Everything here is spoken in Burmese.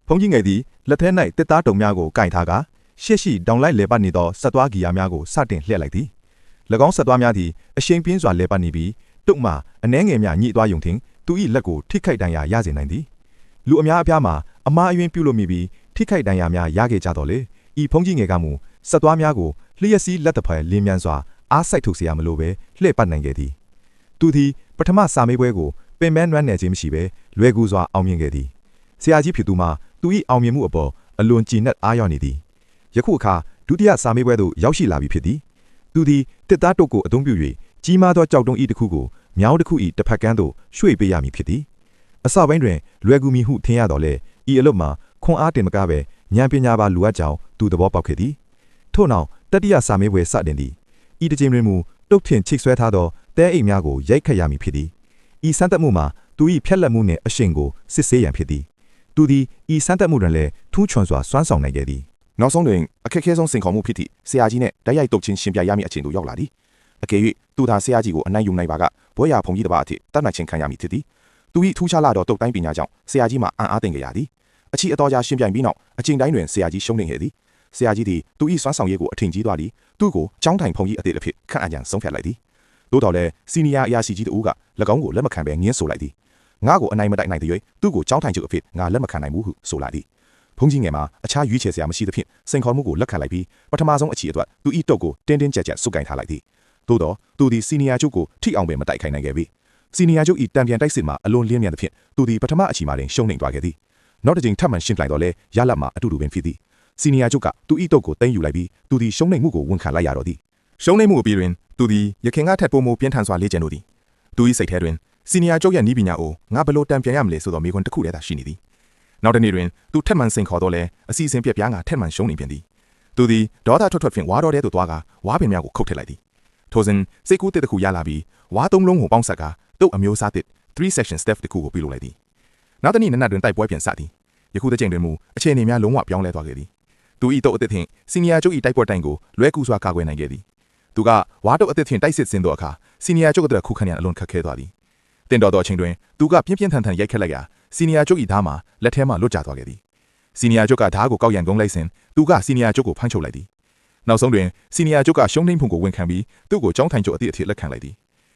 ဖုန်ကြီးငယ်သည်လက်ထဲ၌တစ်သားတုံများကိုကင်ထားကာရှေ့ရှိတောင်လိုက်လဲပတ်နေသောဆက်သွားဂီယာများကိုစတင်လှည့်လိုက်သည်၎င်းဆက်သွားများသည်အရှိန်ပြင်းစွာလဲပတ်နေပြီးတုတ်မှအနှဲငယ်များညှိသွားယုံထင်သူ၏လက်ကိုထိခိုက်ဒဏ်ရာရစေနိုင်သည်လူအများအပြားမှာအမားအယွင်းပြုလုပ်မိပြီးထိခိုက်ဒဏ်ရာများရခဲ့ကြတော့လေဤဖုန်ကြီးငယ်ကမူဆက်သွားများကိုလျှက်စီးလက်တဖက်လင်းမြန်စွာအားစိုက်ထုတ်เสียမလို့ပဲလှည့်ပတ်နိုင်ခဲ့သည်သူသည်ပထမစာမေးပွဲကိုပင်ပန်းနွမ်းနယ်ခြင်းမရှိဘဲလွယ်ကူစွာအောင်မြင်ခဲ့သည်ဆရာကြီးဖြစ်သူမှာသူ၏အောင်မြင်မှုအပေါ်အလွန်ကြည်နက်အားရနေသည်ယခုအခါဒုတိယစာမေးပွဲသို့ရောက်ရှိလာပြီဖြစ်သည်သူသည်တစ်သားတုတ်ကိုအသုံးပြု၍ကြီးမားသောကြောက်တုံးဤတစ်ခုကိုမြောင်းတစ်ခု၏တစ်ဖက်ကန်းသို့ရွှေ့ပေးရမည်ဖြစ်သည်အစပိုင်းတွင်လွယ်ကူမည်ဟုထင်ရတော့လေဤအလုပ်မှာခွန်အားတင်မကားပဲဉာဏ်ပညာပါလိုအပ်ကြောင်းသူသဘောပေါက်ခဲ့သည်ထို့နောက်တတိယစာမေးပွဲစတင်သည်ဤတစ်ချိန်တွင်မူတုတ်ထင်ချိတ်ဆွဲထားသောတဲအိမ်များကိုရိုက်ခတ်ရမည်ဖြစ်သည်ဤစမ်းသပ်မှုမှာသူ၏ဖြက်လက်မှုနှင့်အရှိန်ကိုစစ်ဆေးရန်ဖြစ်သည်သူသည်ဤစမ်းသပ်မှုတွင်လည်းထူးချွန်စွာစွမ်းဆောင်နိုင်ခဲ့သည်နောက်ဆုံးတွင်အခက်အခဲဆုံးစိန်ခေါ်မှုဖြစ်သည့်ဆရာကြီးနှင့်တိုက်ရိုက်တုတ်ချင်းရှင်ပြရမည့်အချိန်သို့ရောက်လာသည်အကယ်၍သူသာဆရာကြီးကိုအနိုင်ယူနိုင်ပါကဘွဲရဖုန်ကြီးတစ်ပါးအထိတတ်နိုင်ခြင်းခံရမည်ဖြစ်သည်သူ၏ထူးခြားလာသောတုတ်တိုင်းပညာကြောင့်ဆရာကြီးမှာအံ့အားသင့်ကြရသည်အချီအတော်ကြာရှင်ပြိုင်ပြီးနောက်အချိန်တိုင်းတွင်ဆရာကြီးရှုံးနေခဲ့သည်ဆရာကြီးသည်သူ၏စွမ်းဆောင်ရည်ကိုအထင်ကြီးသွားသည်သူ့ကိုကျောင်းထိုင်ဖုန်ကြီးအသည့်အဖြစ်ခန့်အပ်ရန်ဆုံးဖြတ်လိုက်သည်သို့တော်လည်းစီနီယာအရာရှိကြီးတို့က၎င်းကိုလက်မခံဘဲငင်းဆိုလိုက်သည်ငါ့ကိုအနိုင်မတိုက်နိုင်တဲ့၍သူ့ကိုကျောင်းထိုင်ချုပ်အဖြစ်ငါလက်မခံနိုင်ဘူးဟုဆိုလာသည်ဖုန်ကြီးငယ်မှာအခြားရွေးချယ်စရာမရှိသဖြင့်စိန်ခေါ်မှုကိုလက်ခံလိုက်ပြီးပထမဆုံးအချီအတွက်သူ၏တုတ်ကိုတင်းတင်းကြပ်ကြပ်စုပ်ကိုင်ထားလိုက်သည်သို့တော့သူသည်စီနီယာချုပ်ကိုထိအောင်ပင်မတိုက်ခိုင်နိုင်ခဲ့ပြီစီနီယာချုပ်၏တံပြန်တိုက်စစ်မှာအလွန်လင်းမြန်သဖြင့်သူသည်ပထမအချီမှာတင်ရှုံးနိမ့်သွားခဲ့သည်နောက်တစ်ကြိမ်ထပ်မံရှင်းပြလိုက်တော့လဲရလတ်မှာအတူတူပင်ဖြစ်သည်စီနီယာချုပ်ကသူ၏တုတ်ကိုသိမ်းယူလိုက်ပြီးသူသည်ရှုံးနိမ့်မှုကိုဝန်ခံလိုက်ရတော့သည်ရှုံးနိမ့်မှုအပြီးတွင်သူသည်ရခင်ကထက်ပိုမိုပြင်းထန်စွာလေ့ကျင့်လိုသည်သူ၏စိတ်ထဲတွင်စီနီယာချုပ်ရဲ့ဤပညာကိုငါဘလို့တံပြန်ရမလဲဆိုသောမိခွန်းတစ်ခုတည်းသာရှိနေသည်နောက်တစ်နေ့တွင်သူထက်မှန်စိန်ခေါ်တော့လဲအစီအစဉ်ပြက်ပြားငါထက်မှန်ရှုံးနေပြန်သည်သူသည်ဒေါသထွက်ဖြင့်ဝါတော်တဲသို့သွားကာဝါပင်များကိုခုတ်ထစ်လိုက်သည်ထိုစဉ်စိတ်ကူးတစ်ခုရလာပြီးဝါသုံးလုံးကိုပေါင်းဆက်ကတုတ်အမျိုးအစားသစ်3 section step တစ်ခုကိုပြုလုပ်လိုက်သည်နောက်တစ်နေ့နက်နက်တွင်တိုက်ပွဲပြန်စသည်ယခုတစ်ချိန်တွင်မူအခြေအနေများလုံးဝပြောင်းလဲသွားခဲ့သည်သူ၏တုတ်အသစ်ဖြင့်စီနီယာချုပ်၏တိုက်ပွဲတိုင်ကိုလွဲကူစွာကာကွယ်နိုင်ခဲ့သည်သူကဝါတုတ်အသစ်ဖြင့်တိုက်စစ်ဆင်သောအခါစီနီယာချုပ်အတွက်ခုခံရန်အလွန်ခက်ခဲသွားသည်တင်တော်သောအချိန်တွင်သူကပြင်းပြင်းထန်ထန်ရိုက်ခတ်လိုက်ရာစီနီယာချုပ်၏ဓားမှာလက်ထဲမှလွတ်ကျသွားခဲ့သည်စီနီယာချုပ်ကဓားကိုကောက်ရန်ကုန်းလိုက်စဉ်သူကစီနီယာချုပ်ကိုဖမ်းချုပ်လိုက်သည်နောက်ဆုံးတွင်စီနီယာချုပ်ကရှုံးနိမ့်မှုကိုဝန်ခံပြီးသူ့ကိုကျောင်းထိုင်ချုပ်အသည့်အထိလက်ခံလိုက်သည်